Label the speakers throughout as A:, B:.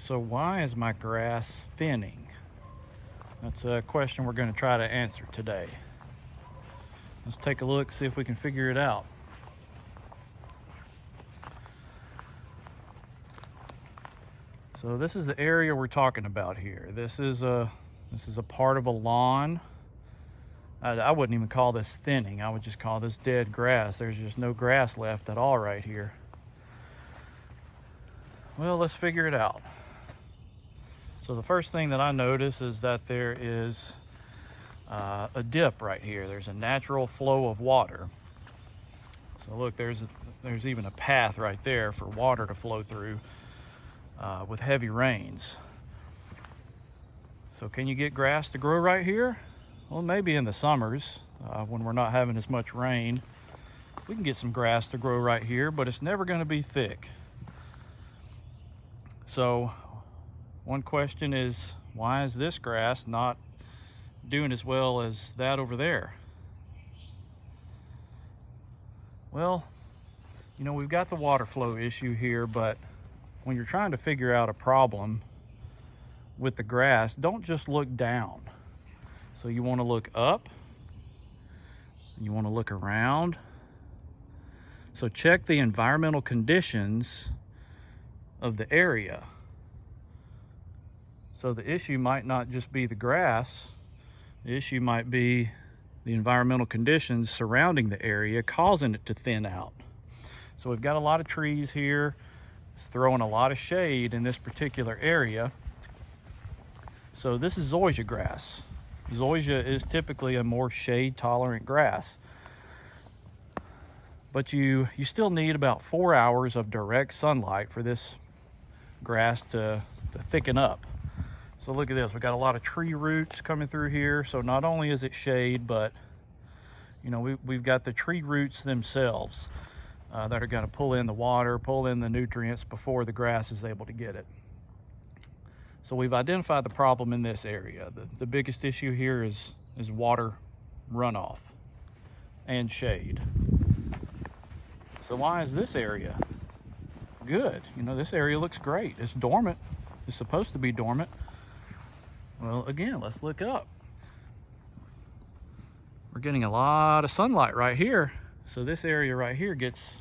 A: So why is my grass thinning? That's a question we're going to try to answer today. Let's take a look, see if we can figure it out. So this is the area we're talking about here. This is a part of a lawn. I wouldn't even call this thinning. I would just call this dead grass. There's just no grass left at all right here. Well, let's figure it out. So the first thing that I notice is that there is a dip right here. There's a natural flow of water. So look, there's even a path right there for water to flow through with heavy rains. So can you get grass to grow right here? Well, maybe in the summers when we're not having as much rain, we can get some grass to grow right here, but it's never going to be thick. So one question is, why is this grass not doing as well as that over there? Well, you know, we've got the water flow issue here, but when you're trying to figure out a problem with the grass, don't just look down. So you want to look up, you want to look around. So check the environmental conditions of the area. So the issue might not just be the grass, the issue might be the environmental conditions surrounding the area causing it to thin out. So we've got a lot of trees here. It's throwing a lot of shade in this particular area. So this is zoysia grass. Zoysia is typically a more shade tolerant grass, but you still need about 4 hours of direct sunlight for this grass to thicken up. So look at this, we've got a lot of tree roots coming through here. So not only is it shade, but you know, we've got the tree roots themselves that are going to pull in the water, pull in the nutrients before the grass is able to get it. So we've identified the problem in this area. The biggest issue here is water runoff and shade. So why is this area good? You know, this area looks great. It's dormant. It's supposed to be dormant. Well, again, let's look up. We're getting a lot of sunlight right here. So this area right here gets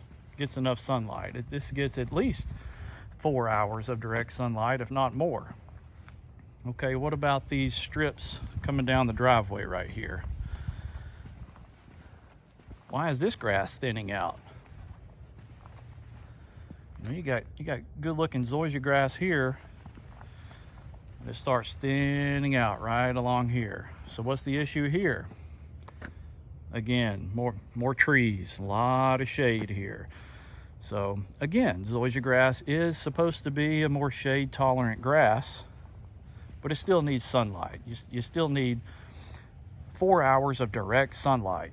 A: enough sunlight. This gets at least 4 hours of direct sunlight, if not more. Okay, what about these strips coming down the driveway right here? Why is this grass thinning out? You got good looking zoysia grass here. It starts thinning out right along here. So what's the issue here? Again, more trees, a lot of shade here. So again, zoysia grass is supposed to be a more shade tolerant grass, but it still needs sunlight. You still need 4 hours of direct sunlight.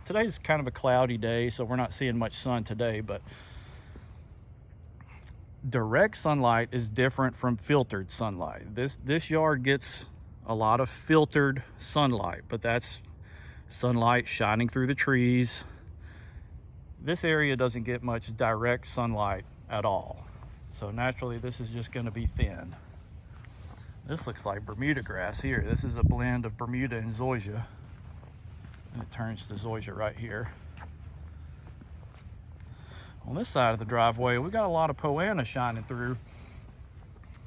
A: Today's kind of a cloudy day, so we're not seeing much sun today, but direct sunlight is different from filtered sunlight. This yard gets a lot of filtered sunlight, but that's sunlight shining through the trees. This area doesn't get much direct sunlight at all. So naturally, this is just going to be thin. This looks like Bermuda grass here. This is a blend of Bermuda and zoysia. And it turns to zoysia right here. On this side of the driveway, we got a lot of poana shining through.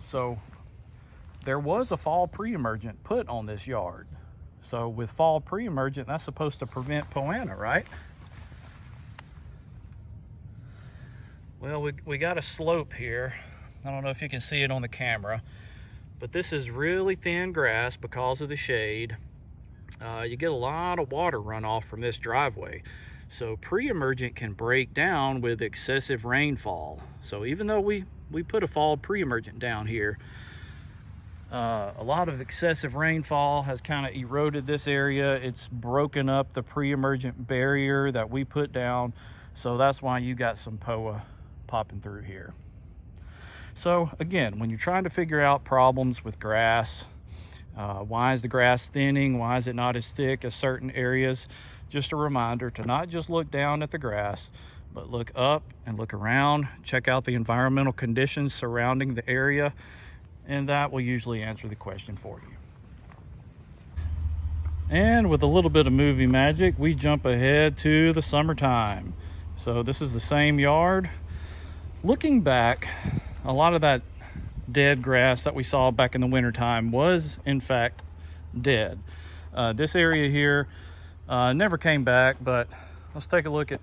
A: So there was a fall pre-emergent put on this yard. So with fall pre-emergent, that's supposed to prevent poana, right? Well, we got a slope here. I don't know if you can see it on the camera, but this is really thin grass because of the shade. You get a lot of water runoff from this driveway. So pre-emergent can break down with excessive rainfall. So even though we put a fall pre-emergent down here, a lot of excessive rainfall has kind of eroded this area. It's broken up the pre-emergent barrier that we put down. So that's why you got some POA popping through here. So again, when you're trying to figure out problems with grass, why is the grass thinning? Why is it not as thick as certain areas? Just a reminder to not just look down at the grass, But look up and look around, check out the environmental conditions surrounding the area, and that will usually answer the question for you. And with a little bit of movie magic, we jump ahead to the summertime. So this is the same yard. Looking back, a lot of that dead grass that we saw back in the wintertime was in fact dead. This area here never came back, but let's take a look at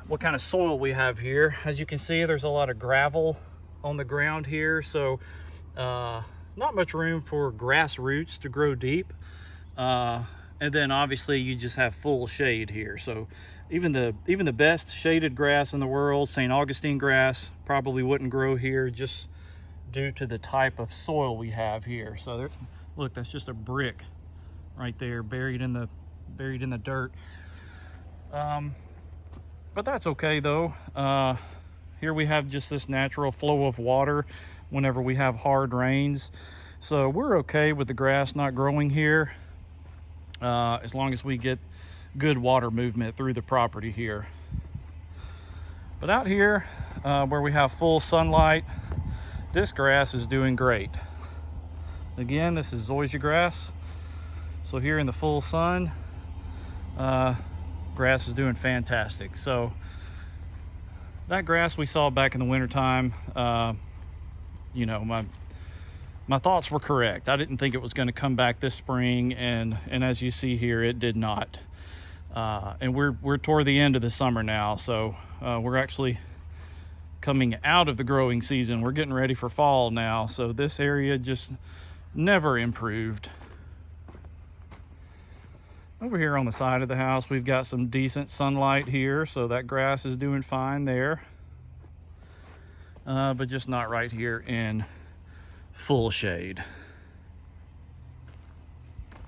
A: what kind of soil we have here. As you can see, there's a lot of gravel on the ground here, so not much room for grass roots to grow deep. And then obviously you just have full shade here. So even the best shaded grass in the world, St. Augustine grass, probably wouldn't grow here just due to the type of soil we have here. So there, look, that's just a brick right there buried in the dirt. But that's okay though. Here we have just this natural flow of water whenever we have hard rains. So we're okay with the grass not growing here, as long as we get good water movement through the property here. But out here, where we have full sunlight, this grass is doing great. Again, this is zoysia grass. So here in the full sun, grass is doing fantastic. So that grass we saw back in the wintertime, you know, my thoughts were correct. I didn't think it was going to come back this spring, and as you see here, it did not. And we're toward the end of the summer now, so we're actually coming out of the growing season. We're getting ready for fall now, so this area just never improved. Over here on the side of the house, we've got some decent sunlight here, so that grass is doing fine there. But just not right here in full shade.